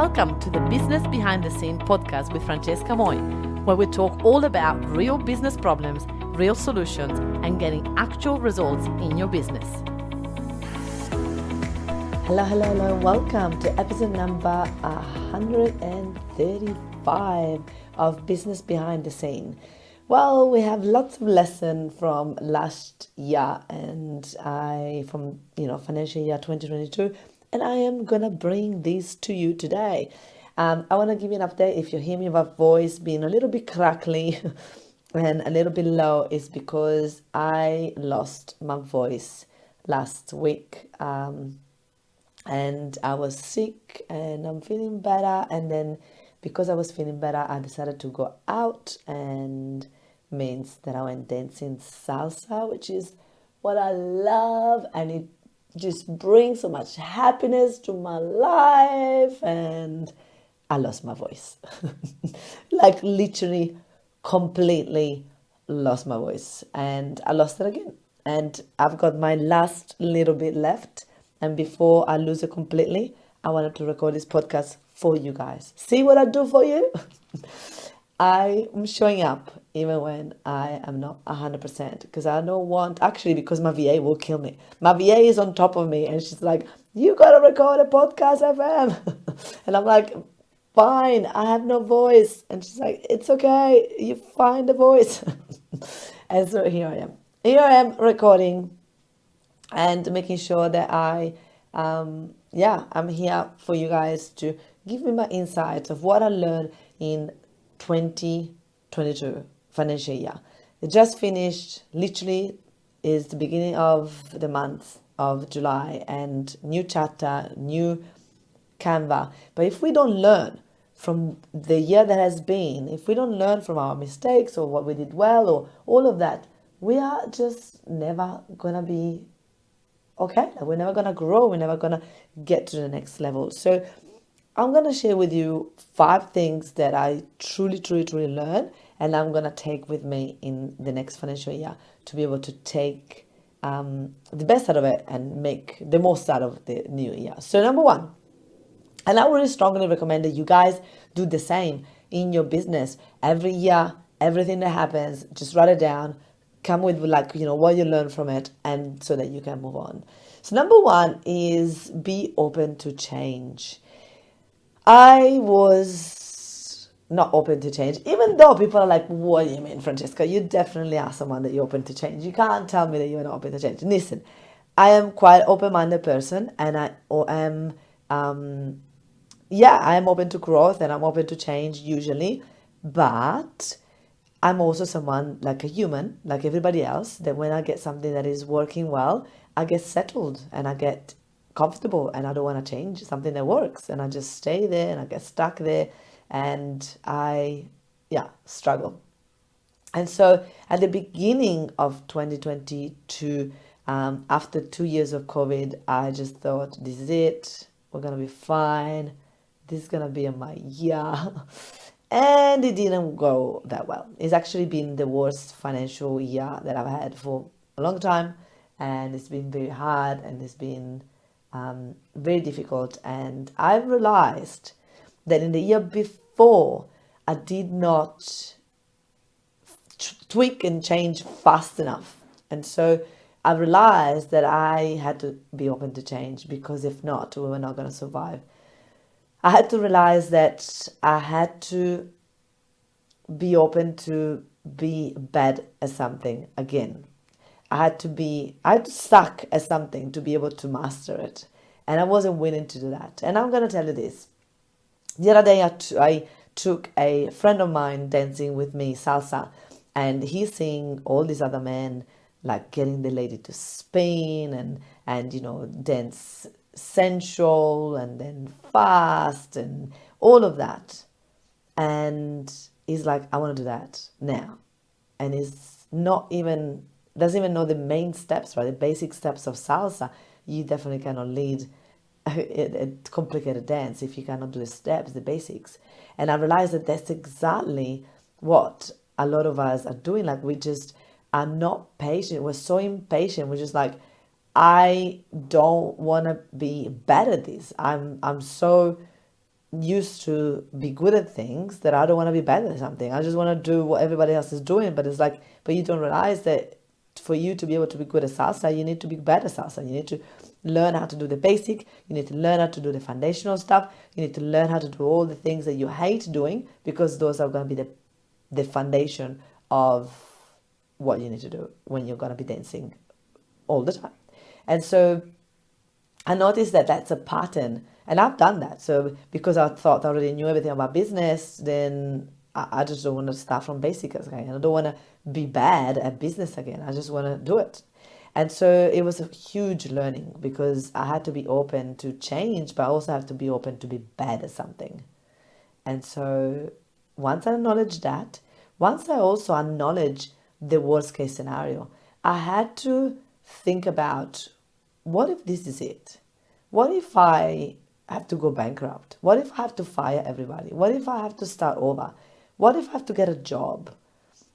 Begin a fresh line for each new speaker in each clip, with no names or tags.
Welcome to the Business Behind the Scene podcast with Francesca Moi, where we talk all about real business problems, real solutions, and getting actual results in your business. Hello. Welcome to episode number 135 of Business Behind the Scene. Well, we have lots of lessons from last year and from financial year 2022. And I am going to bring these to you today. I want to give you an update. If you hear me, my voice being a little bit crackly and a little bit low, is because I lost my voice last week. And I was sick and I'm feeling better. And then because I was feeling better, I decided to go out, and means that I went dancing salsa, which is what I love. And it just brings so much happiness to my life, and I lost my voice. Like literally completely lost my voice, and I lost it again. And I've got my last little bit left, and before I lose it completely, I wanted to record this podcast for you guys. See what I do for you? I am showing up even when I am not 100%, because I don't want, actually, because my VA will kill me. My VA is on top of me and she's like, you got to record a podcast, FM. And I'm like, fine, I have no voice. And she's like, it's okay, you find a voice. And so here I am. Here I am recording and making sure that I'm here for you guys to give me my insights of what I learned in 2022 financial year. It just finished, literally is the beginning of the month of July, and new chapter, new canva. But if we don't learn from the year that has been, if we don't learn from our mistakes or what we did well or all of that, we are just never gonna be okay. We're never gonna grow. We're never gonna get to the next level. So I'm going to share with you 5 things that I truly learned, and I'm going to take with me in the next financial year to be able to take the best out of it and make the most out of the new year. So number 1, and I really strongly recommend that you guys do the same in your business. Every year, everything that happens, just write it down, come with what you learn from it, and so that you can move on. So number 1 is be open to change. I was not open to change, even though people are like, what do you mean, Francesca? You definitely are someone that you're open to change. You can't tell me that you're not open to change. Listen, I am quite an open-minded person, and I am open to growth and I'm open to change usually, but I'm also someone, like a human, like everybody else, that when I get something that is working well, I get settled and I get comfortable, and I don't want to change something that works, and I just stay there and I get stuck there, and I struggle. And so at the beginning of 2022, after 2 years of COVID, I just thought, this is it, we're gonna be fine, this is gonna be my year. And it didn't go that well. It's actually been the worst financial year that I've had for a long time, and it's been very hard, and it's been very difficult. And I realized that in the year before, I did not tweak and change fast enough. And so I realized that I had to be open to change, because if not, we were not going to survive. I had to realize that I had to be open to be bad at something again. I had to suck at something to be able to master it. And I wasn't willing to do that. And I'm going to tell you this. The other day I took a friend of mine dancing with me salsa, and he's seeing all these other men like getting the lady to spin and dance sensual and then fast and all of that. And he's like, I want to do that now. And he's doesn't even know the main steps, right? The basic steps of salsa. You definitely cannot lead a complicated dance if you cannot do the steps, the basics. And I realized that that's exactly what a lot of us are doing. Like, we just are not patient. We're so impatient. We're just like, I don't want to be bad at this. I'm so used to be good at things that I don't want to be bad at something. I just want to do what everybody else is doing. But it's like, but you don't realize that for you to be able to be good at salsa, you need to be bad at salsa. You need to learn how to do the basic. You need to learn how to do the foundational stuff. You need to learn how to do all the things that you hate doing, because those are going to be the foundation of what you need to do when you're going to be dancing all the time. And so I noticed that that's a pattern, and I've done that. So because I thought I already knew everything about business, then I just don't want to start from basics again. I don't want to be bad at business again. I just want to do it. And so it was a huge learning, because I had to be open to change, but I also have to be open to be bad at something. And so once I acknowledged that, once I also acknowledged the worst case scenario, I had to think about, what if this is it? What if I have to go bankrupt? What if I have to fire everybody? What if I have to start over? What if I have to get a job?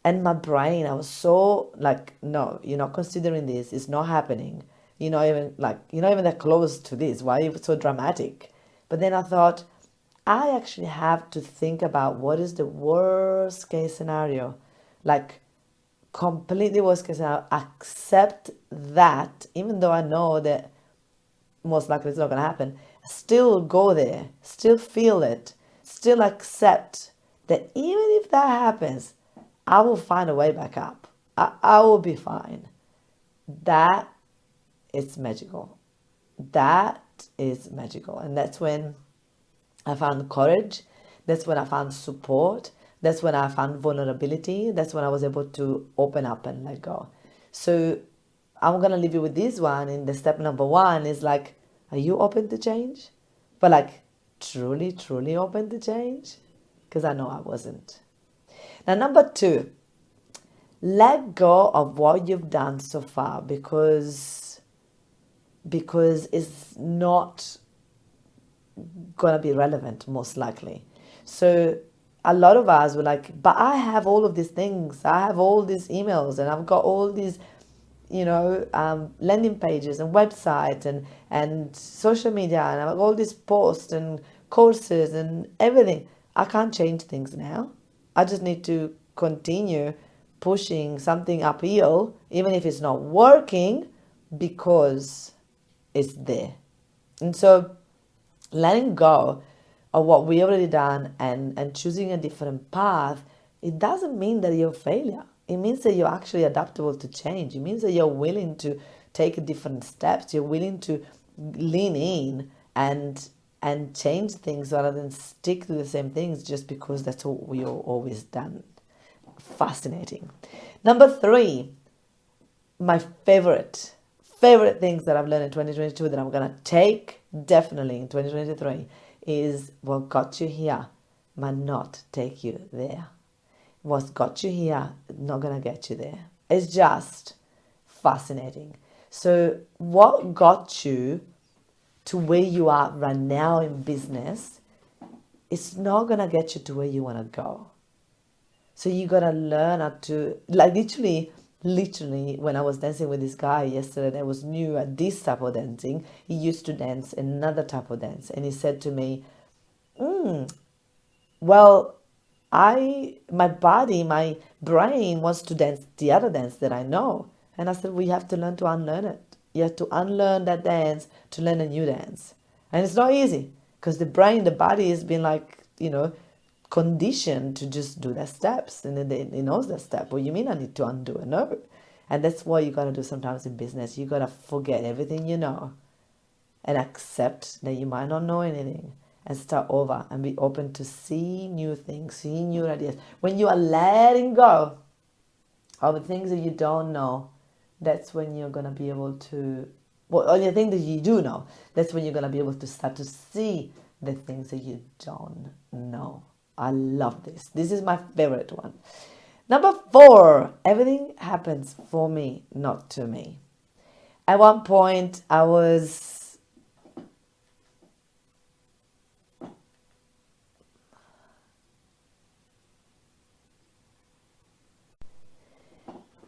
And my brain, I was so like, no, you're not considering this. It's not happening. You're not even that close to this. Why are you so dramatic? But then I thought, I actually have to think about what is the worst case scenario. Like, completely worst case scenario. Accept that, even though I know that most likely it's not going to happen. Still go there. Still feel it. Still accept that even if that happens, I will find a way back up. I will be fine. That is magical. That is magical. And that's when I found courage. That's when I found support. That's when I found vulnerability. That's when I was able to open up and let go. So I'm going to leave you with this one. In the step number one is like, are you open to change? But like, truly, truly open to change? Because I know I wasn't. Now, number two, let go of what you've done so far, because it's not going to be relevant, most likely. So a lot of us were like, but I have all of these things. I have all these emails, and I've got all these, landing pages and websites and social media, and I've got all these posts and courses and everything. I can't change things now. I just need to continue pushing something uphill, even if it's not working, because it's there. And so letting go of what we already done and choosing a different path, it doesn't mean that you're a failure. It means that you're actually adaptable to change. It means that you're willing to take different steps. You're willing to lean in and change things rather than stick to the same things just because that's what we've always done. Fascinating. Number three, my favorite things that I've learned in 2022 that I'm going to take definitely in 2023 is what got you here might not take you there. What got you here not going to get you there. It's just fascinating. So what got you to where you are right now in business, it's not going to get you to where you want to go. So you got to learn how to, like literally, when I was dancing with this guy yesterday that was new at this type of dancing, he used to dance another type of dance. And he said to me, well, my body, my brain wants to dance the other dance that I know. And I said, we have to learn to unlearn it. You have to unlearn that dance to learn a new dance. And it's not easy, because the brain, the body has been like, conditioned to just do the steps, and then it knows the step. What you mean I need to undo it? No. And that's what you got to do sometimes in business. You got to forget everything you know and accept that you might not know anything, and start over and be open to see new things, see new ideas. When you are letting go of the things that you don't know, that's when you're going to be able to, or the thing that you do know, that's when you're going to be able to start to see the things that you don't know. I love this. This is my favorite one. Number 4, everything happens for me, not to me. At one point, I was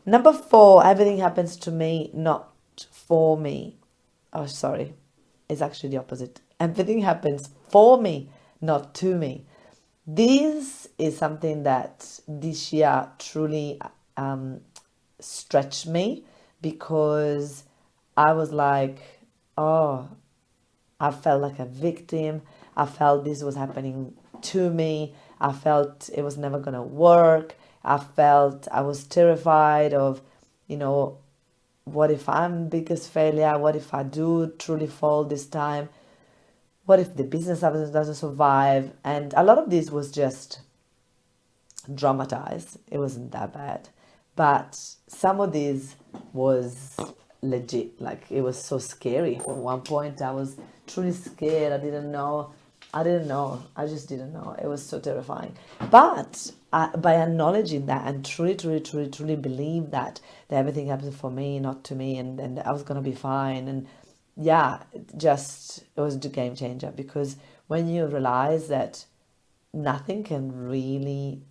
Number 4, everything happens to me, not for me. Oh, sorry. It's actually the opposite. Everything happens for me, not to me. This is something that this year truly stretched me, because I was like, oh, I felt like a victim. I felt this was happening to me. I felt it was never going to work. I felt I was terrified of, you know, what if I'm biggest failure? What if I do truly fall this time? What if the business doesn't survive? And a lot of this was just dramatized. It wasn't that bad. But some of these was legit. Like, it was so scary. At one point, I was truly scared. I didn't know. I just didn't know. It was so terrifying. But by acknowledging that and truly believe that everything happens for me, not to me, and I was going to be fine. And yeah, it was a game changer, because when you realize that nothing can really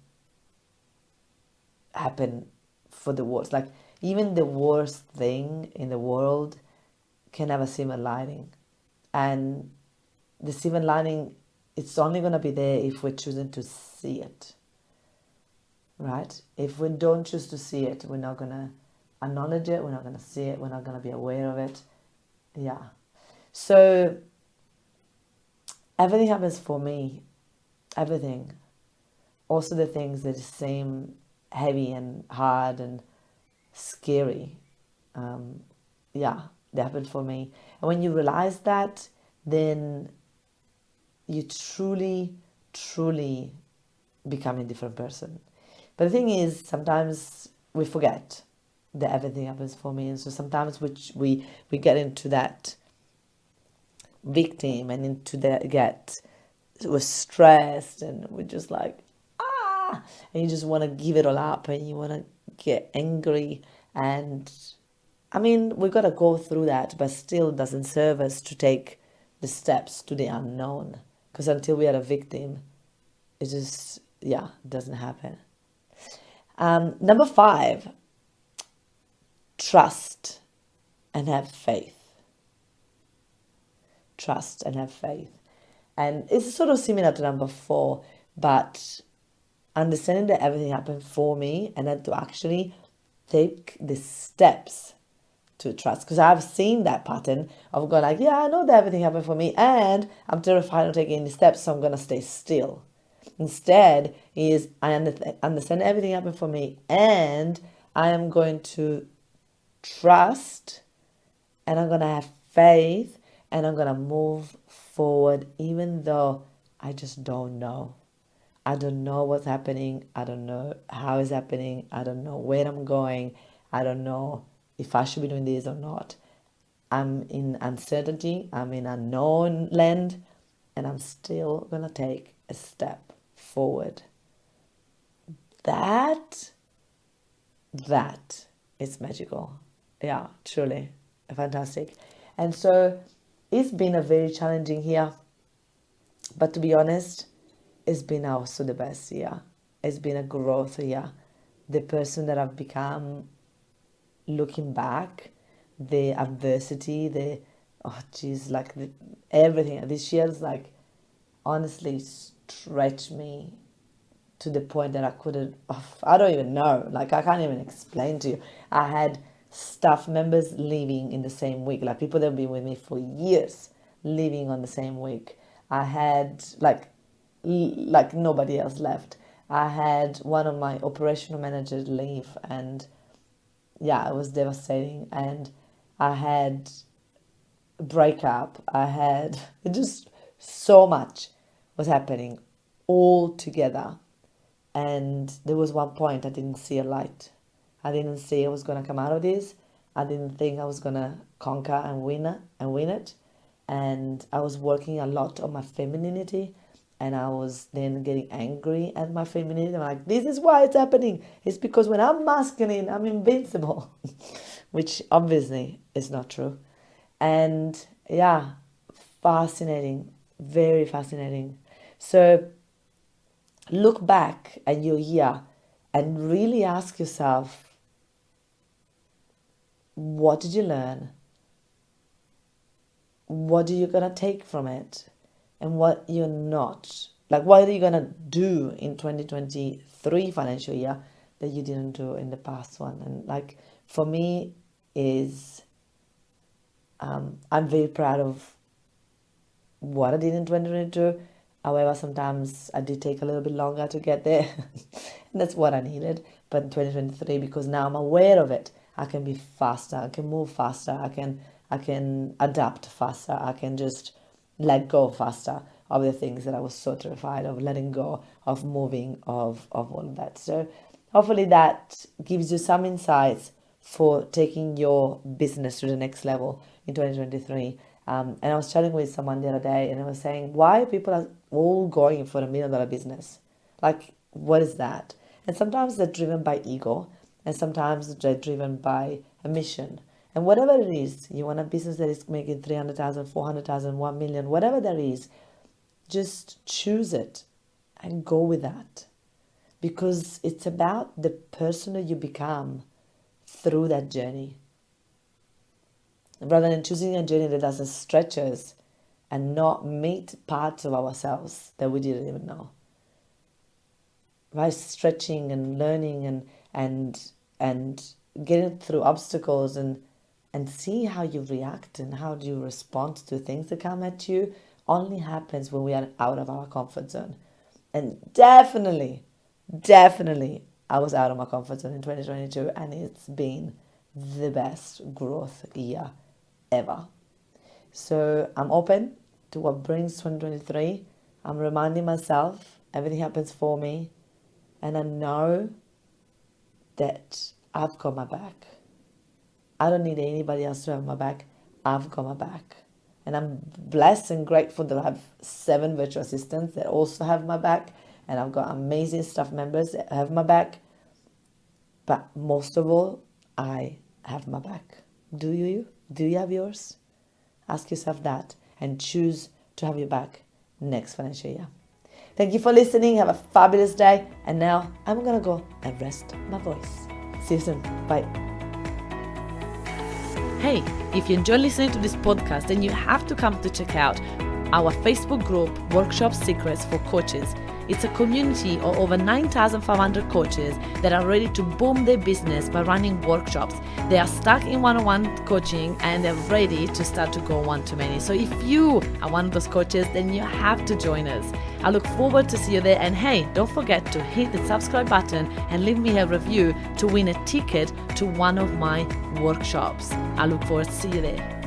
happen for the worst, like even the worst thing in the world can have a silver lining, and the silver lining, it's only going to be there if we're choosing to see it, right? If we don't choose to see it, we're not going to acknowledge it, we're not going to see it, we're not going to be aware of it. Yeah. So everything happens for me, everything. Also the things that seem heavy and hard and scary, yeah, they happen for me. And when you realize that, then you truly become a different person. But the thing is, sometimes we forget that everything happens for me, and so sometimes we get into that victim and into that we're stressed, and we're just like, and you just want to give it all up, and you want to get angry. And I mean, we've got to go through that, but still doesn't serve us to take the steps to the unknown, because until we are a victim, it just, yeah, doesn't happen. Number 5, trust and have faith. Trust and have faith. And it's sort of similar to number 4, but understanding that everything happened for me, and then to actually take the steps to trust. Because I've seen that pattern of going like, yeah, I know that everything happened for me, and I'm terrified of taking any steps, so I'm going to stay still. Instead, I understand everything happened for me, and I am going to trust, and I'm going to have faith, and I'm going to move forward, even though I just don't know. I don't know what's happening. I don't know how it's happening. I don't know where I'm going. I don't know if I should be doing this or not. I'm in uncertainty. I'm in unknown land, and I'm still going to take a step forward. That is magical. Yeah, truly fantastic. And so it's been a very challenging year, but to be honest, it's been also the best year. It's been a growth year. The person that I've become, looking back, the adversity, everything. This year's like honestly stretched me to the point that I don't even know. Like, I can't even explain to you. I had staff members leaving in the same week, like people that have been with me for years leaving on the same week. I had like nobody else left. I had one of my operational managers leave, and yeah, it was devastating. And I had a breakup. I had just so much was happening all together. And there was one point I didn't see a light. I didn't see I was going to come out of this. I didn't think I was going to conquer and win it. And I was working a lot on my femininity, and I was then getting angry at my femininity. I'm like, this is why it's happening. It's because when I'm masculine, I'm invincible, which obviously is not true. And yeah, fascinating, very fascinating. So look back at your year and really ask yourself, what did you learn? What are you going to take from it? and what you're not. Like, what are you going to do in 2023 financial year that you didn't do in the past one? And like, for me is, I'm very proud of what I did in 2022. However, sometimes I did take a little bit longer to get there. And that's what I needed. But in 2023, because now I'm aware of it, I can be faster, I can move faster, I can adapt faster, I can just let go faster of the things that I was so terrified of letting go, of moving, of all of that. So hopefully that gives you some insights for taking your business to the next level in 2023. And I was chatting with someone the other day, and I was saying, why people are all going for $1 million business? Like, what is that? And sometimes they're driven by ego, and sometimes they're driven by a mission. And whatever it is, you want a business that is making 300,000, 400,000, 1 million, whatever that is, just choose it and go with that. Because it's about the person that you become through that journey. Rather than choosing a journey that doesn't stretch us and not meet parts of ourselves that we didn't even know. Right? Stretching and learning and getting through obstacles and see how you react and how do you respond to things that come at you only happens when we are out of our comfort zone. And definitely, I was out of my comfort zone in 2022, and it's been the best growth year ever. So I'm open to what brings 2023. I'm reminding myself everything happens for me, and I know that I've got my back. I don't need anybody else to have my back. I've got my back. And I'm blessed and grateful that I have 7 virtual assistants that also have my back. And I've got amazing staff members that have my back. But most of all, I have my back. Do you? Do you have yours? Ask yourself that and choose to have your back next financial year. Thank you for listening. Have a fabulous day. And now I'm going to go and rest my voice. See you soon. Bye.
Hey, if you enjoy listening to this podcast, then you have to come to check out our Facebook group, Workshop Secrets for Coaches. It's a community of over 9,500 coaches that are ready to boom their business by running workshops. They are stuck in one-on-one coaching and they're ready to start to go one-to-many. So if you are one of those coaches, then you have to join us. I look forward to see you there. And hey, don't forget to hit the subscribe button and leave me a review to win a ticket to one of my workshops. I look forward to see you there.